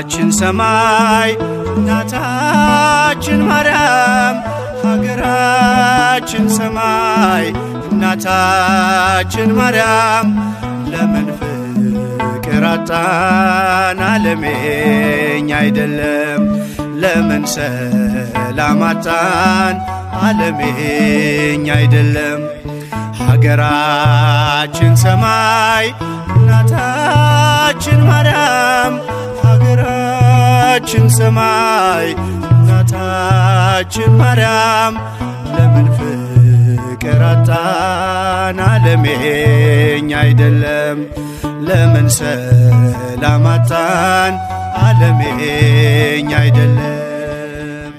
ሀገራችን ሰማይ እናታችን ማርያም ሀገራችን ሰማይ እናታችን ማርያም ለምን ፍቅር አጣን ዓለሜኛ አይደለም ለምን ሰላም አጣን ዓለሜኛ አይደለም ሀገራችን ሰማይ እናታችን ማርያም ሀገራችን ሰማይ እናታችን ማርያም ለምን ፍቅር አጣን ዓለሜኛ አይደለም ለምን ሰላም አጣን ዓለሜኛ አይደለም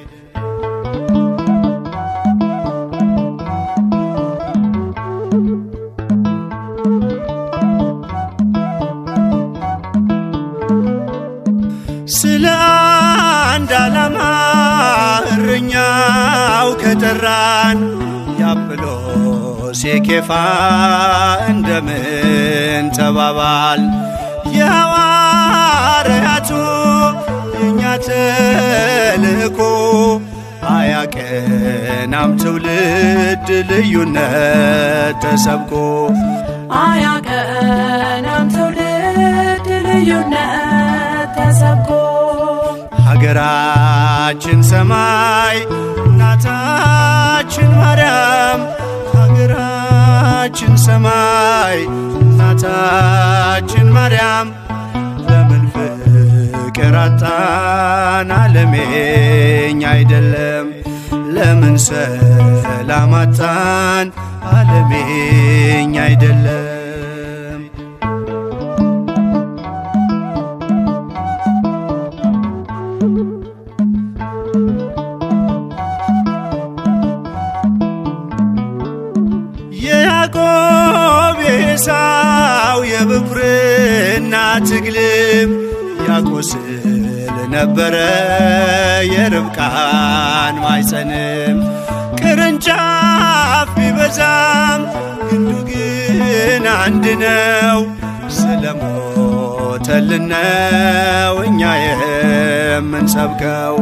ስለ አንድ ዓላማ እረኛው ከጠራን የአጵሎስ የኬፋ እንደምን ተባባል የሐዋርያቱ የእኛ ተልእኮ አያቀናም ትውልድ ልዩነት ተሰብኮ አያቀናም ትውልድ ልዩነት ተሰብኮ ሀገራችን ሰማይ እናታችን ማርያም ሀገራችን ሰማይ እናታችን ማርያም ለምን ፍቅር አጣን ዓለሜኛ አይደለም ለምን ሰላም አጣን ዓለሜኛ አይደለም የያዕቆብ የኤሳው የብኩርና ትግልም ያቆስል ነበረ የርብቃን ማኅፀንም ቅርንጫፍ ቢበዛም ግንዱ ግን አንድ ነው ስለሞተልን ነው እኛ የምንሰብከው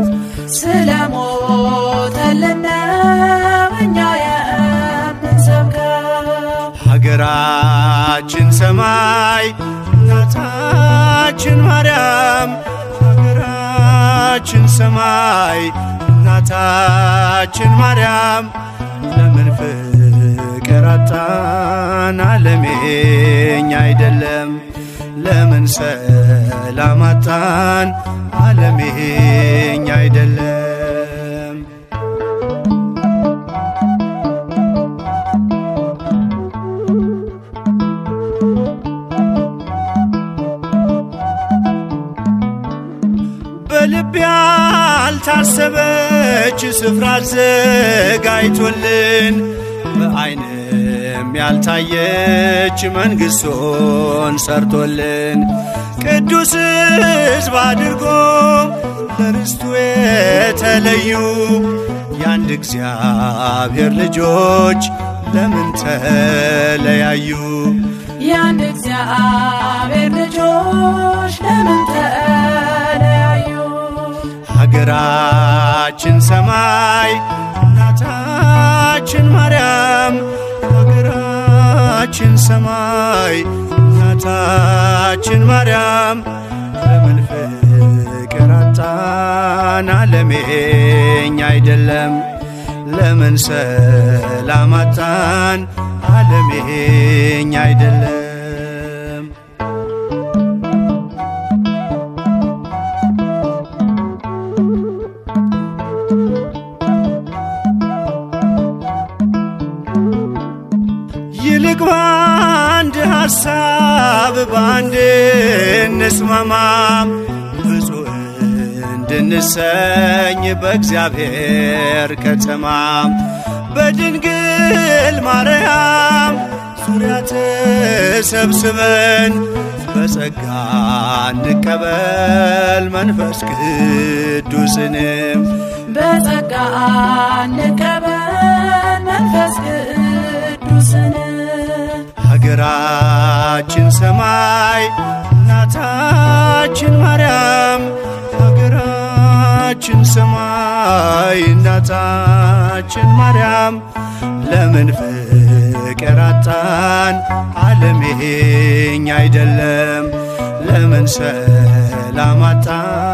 ስለሞተልን ነው እኛ ሀገራችን ሰማይ እናታችን ማርያም ሀገራችን ሰማይ እናታችን ማርያም ለምን ፍቅር አጣን ዓለሜኛ አይደለም ለምን ሰላም አጣን ዓለሜኛ አይደለም በልብ ያልታሰበች ስፍራ አዘጋጅቶልን በዓይንም ያልታየች መንግሥቱን ሰርቶልን ቅዱስ ሕዝብ አድርጎ ለርስቱ የተለዩ የአንድ እግዚአብሔር ልጆች ለምን ተለያዩ የአንድ እግዚአብሔር ልጆች ለምን ተለያዩ ሀገራችን ሰማይ እናታችን ማርያም ሀገራችን ሰማይ እናታችን ማርያም ለምን ፍቅር አጣን ዓለሜኛ አይደለም ለምን ሰላም አጣን ዓለሜኛ አይደለም ይልቅ በአንድ ሐሳብ በአንድ እንስማማ ብፁዕ እንድንሰኝ በእግዚአብሔር ከተማ በድንግል ማርያም ዙሪያ ተሰብስበን በጸጋ እንቀበል መንፈስ ቅዱስንም በጸጋ እንቀበል መንፈስ ቅዱስን ሀገራችን ሰማይ እናታችን ማርያም የሁላችን ሰማይ እናታችን ማርያም ለምን ፍቅር አጣን ዓለም የኛ አይደለም ለምን ሰላም አጣን